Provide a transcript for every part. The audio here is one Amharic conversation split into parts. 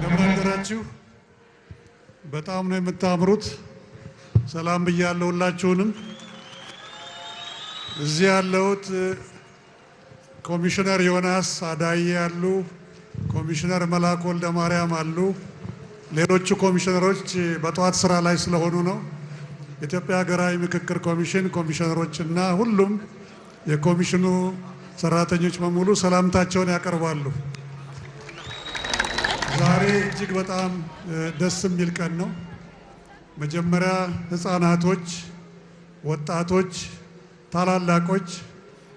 እንደምን አደራችሁ። በጣም ነው የምታምሩት። ሰላም ብያለሁ ሁላችሁንም። እዚህ ያለውት ኮሚሽነር ዮናስ አዳዬ አሉ፣ ኮሚሽነር መላኩ ወልደ ማርያም አሉ። ሌሎቹ ኮሚሽነሮች በጠዋት ስራ ላይ ስለሆኑ ነው። የኢትዮጵያ ሀገራዊ ምክክር ኮሚሽን ኮሚሽነሮችና ሁሉም የኮሚሽኑ ሰራተኞች በሙሉ ሰላምታቸውን ያቀርባሉ። ዛሬ እጅግ በጣም ደስ የሚል ቀን ነው። መጀመሪያ ህፃናቶች፣ ወጣቶች፣ ታላላቆች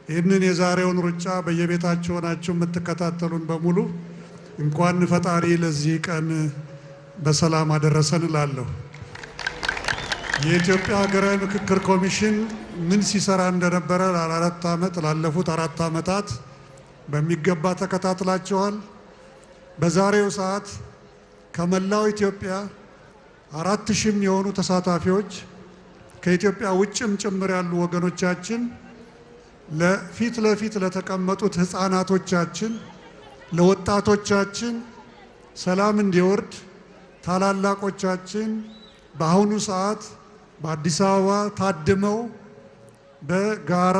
ይህንን የዛሬውን ሩጫ በየቤታችሁ ሆናችሁ የምትከታተሉን በሙሉ እንኳን ፈጣሪ ለዚህ ቀን በሰላም አደረሰን እላለሁ። የኢትዮጵያ ሀገራዊ ምክክር ኮሚሽን ምን ሲሰራ እንደነበረ ላለፉት አራት ዓመታት በሚገባ ተከታትላችኋል። በዛሬው ሰዓት ከመላው ኢትዮጵያ 4000 የሚሆኑ ተሳታፊዎች ከኢትዮጵያ ውጭም ጭምር ያሉ ወገኖቻችን ለፊት ለፊት ለተቀመጡት ህፃናቶቻችን፣ ለወጣቶቻችን ሰላም እንዲወርድ ታላላቆቻችን በአሁኑ ሰዓት በአዲስ አበባ ታድመው በጋራ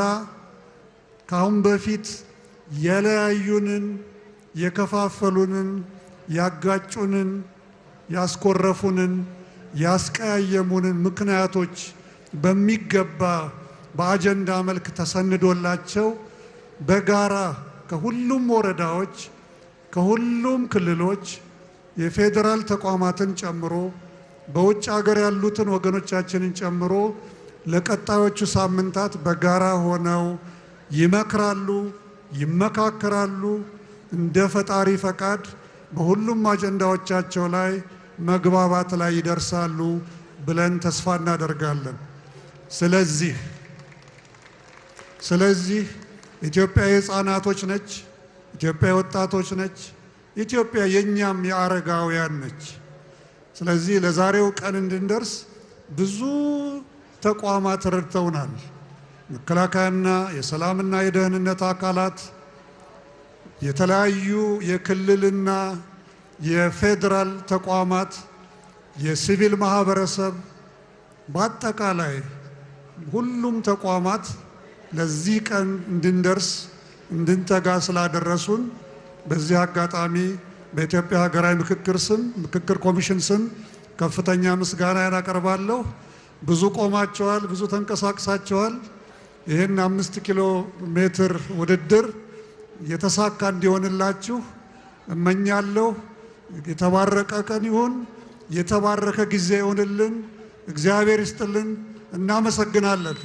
ካሁን በፊት የለያዩንን፣ የከፋፈሉንን፣ ያጋጩንን፣ ያስኮረፉንን፣ ያስቀያየሙንን ምክንያቶች በሚገባ በአጀንዳ መልክ ተሰንዶላቸው በጋራ ከሁሉም ወረዳዎች፣ ከሁሉም ክልሎች፣ የፌዴራል ተቋማትን ጨምሮ በውጭ ሀገር ያሉትን ወገኖቻችንን ጨምሮ ለቀጣዮቹ ሳምንታት በጋራ ሆነው ይመክራሉ፣ ይመካከራሉ፣ እንደ ፈጣሪ ፈቃድ በሁሉም አጀንዳዎቻቸው ላይ መግባባት ላይ ይደርሳሉ ብለን ተስፋ እናደርጋለን። ስለዚህ ኢትዮጵያ የህፃናቶች ነች፣ ኢትዮጵያ የወጣቶች ነች፣ ኢትዮጵያ የኛም የአረጋውያን ነች። ስለዚህ ለዛሬው ቀን እንድንደርስ ብዙ ተቋማት ረድተውናል። መከላከያና የሰላምና የደህንነት አካላት፣ የተለያዩ የክልልና የፌዴራል ተቋማት፣ የሲቪል ማህበረሰብ፣ በአጠቃላይ ሁሉም ተቋማት ለዚህ ቀን እንድንደርስ እንድንተጋ ስላደረሱን በዚህ አጋጣሚ በኢትዮጵያ ሀገራዊ ምክክር ኮሚሽን ስም ከፍተኛ ምስጋና ያቀርባለሁ። ብዙ ቆማቸዋል፣ ብዙ ተንቀሳቅሳቸዋል። ይህን 5 ኪሎ ሜትር ውድድር የተሳካ እንዲሆንላችሁ እመኛለሁ። የተባረከ ቀን ይሁን፣ የተባረከ ጊዜ ይሁንልን። እግዚአብሔር ይስጥልን። እናመሰግናለን።